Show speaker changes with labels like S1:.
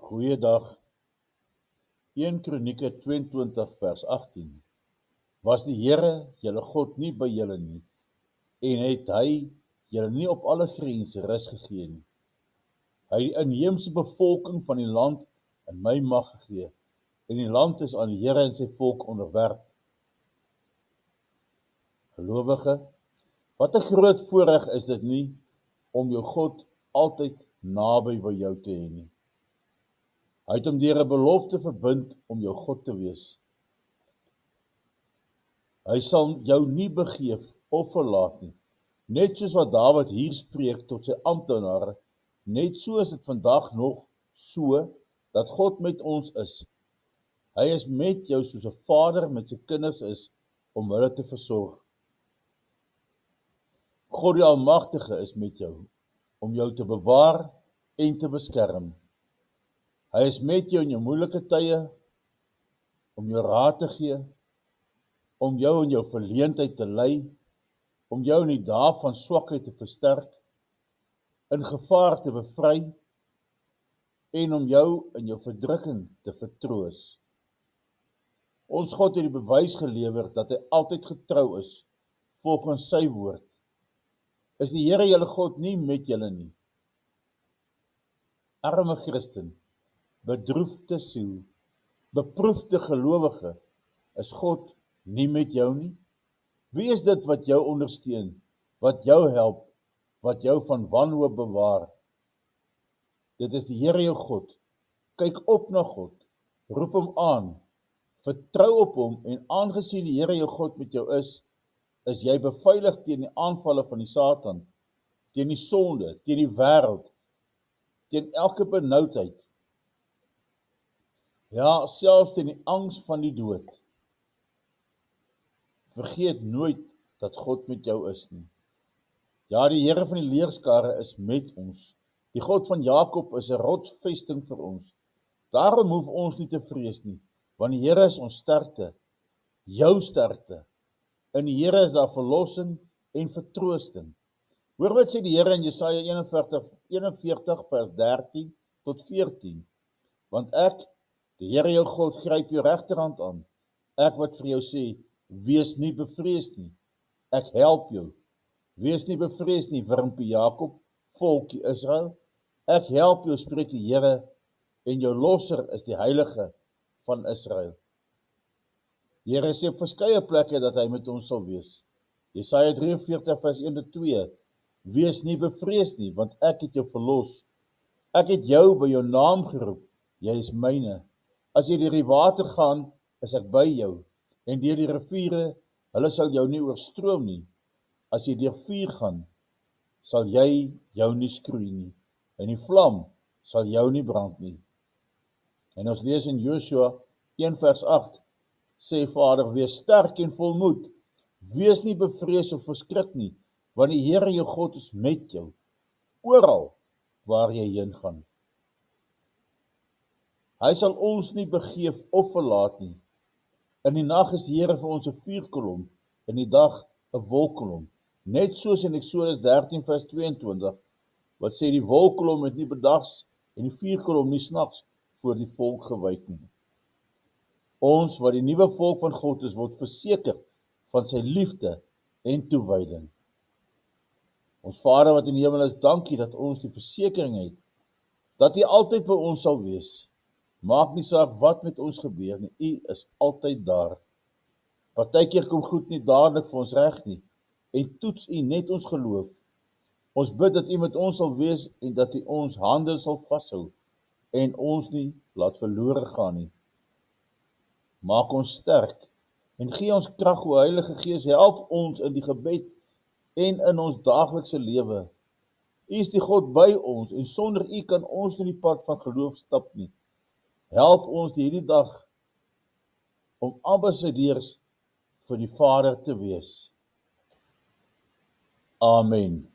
S1: Goeiedag. 1 Kronieke 22 vers 18. Was die Here julle God nie by julle nie, en het hy julle nie op alle grense rus gegee nie. Hy het die inheemse bevolking van die land in my mag gegee, en die land is aan die Here en sy volk onderwerp. Gelowige, wat 'n groot voorreg is dit nie, om jou God altyd naby by jou te hê nie. Hy het hom deur 'n belofte verbind om jou God te wees. Hy sal jou nie begeef of verlaat nie. Net soos wat Dawid hier spreek tot sy amptenare, net so is dit vandag nog so, dat God met ons is. Hy is met jou soos 'n vader met sy kinders is, om hulle te versorg. God die Almagtige is met jou, om jou te bewaar en te beskerm. Hy is met jou in jou moeilike tye, om jou raad te gee, om jou in jou verleentheid te lei, om jou in die dae van swakheid te versterk, in gevaar te bevry, en om jou in jou verdrukking te vertroos. Ons God het die bewys gelewer dat hy altyd getrou is, volgens sy woord. Is die Here julle God nie met julle nie? Arme Christen, bedroefde siel, beproefde gelowige, is God nie met jou nie? Wie is dit wat jou ondersteun, wat jou help, wat jou van wanhoop bewaar? Dit is die Here jou God. Kyk op na God, roep hom aan, vertrou op hom, en aangesien die Here jou God met jou is jy beveilig teen die aanvalle van die Satan, teen die sonde, teen die wêreld, teen elke benoudheid. Ja, selfs teen die angs van die dood. Vergeet nooit dat God met jou is nie. Ja, die Here van die leerskare is met ons. Die God van Jakob is 'n rotsvesting vir ons. Daarom hoef ons nie te vrees nie, want die Here is ons sterkte, jou sterkte. In die Here is daar verlossing en vertroosting. Hoor wat sê die Here in Jesaja 41 vers 13 tot 14. Want ek, die Here jou God, gryp jou regterhand aan. Ek wat vir jou sê, wees nie bevrees nie. Ek help jou. Wees nie bevrees nie, wurmpie Jakob, volkie Israel. Ek help jou, spreek die Here, en jou losser is die Heilige van Israel. Die Here sê op verskeie plekke dat hy met ons sal wees. Jesaja 43 vers 1 tot 2. Wees nie bevrees nie, want ek het jou verlos. Ek het jou by jou naam geroep, jy is myne. As jy deur die water gaan, is ek by jou, en deur die riviere, hulle sal jou nie oorstroom nie. As jy deur vuur gaan, sal jy jou nie skroei nie, en die vlam sal jou nie brand nie. En ons lees in Joshua 1 vers 8, sê Vader, wees sterk en volmoed, wees nie bevrees of verskrik nie, want die Here jou God is met jou, oral waar jy heen gaan. Hy sal ons nie begeef of verlaat nie. In die nag is die Here vir ons 'n vuurkolom, in die dag 'n wolkkolom. Net soos in Eksodus 13 vers 22, wat sê die wolkkolom het nie bedags en die vuurkolom nie snags voor die volk gewyk nie. Ons wat die nuwe volk van God is, word verseker van sy liefde en toewyding. Ons Vader wat in die hemel is, dankie dat ons die versekering het, dat U altyd by ons sal wees. Maak nie saak wat met ons gebeur nie, U is altyd daar. Partykeer kom goed nie dadelik vir ons reg nie, en toets U net ons geloof. Ons bid dat U met ons sal wees, en dat U ons hande sal vashou, en ons nie laat verlore gaan nie. Maak ons sterk, en gee ons krag, o Heilige Gees, help ons in die gebed, en in ons daaglikse lewe. U is die God by ons, en sonder U kan ons nie die pad van geloof stap nie. Help ons hierdie dag om ambassadeurs vir die Vader te wees. Amen.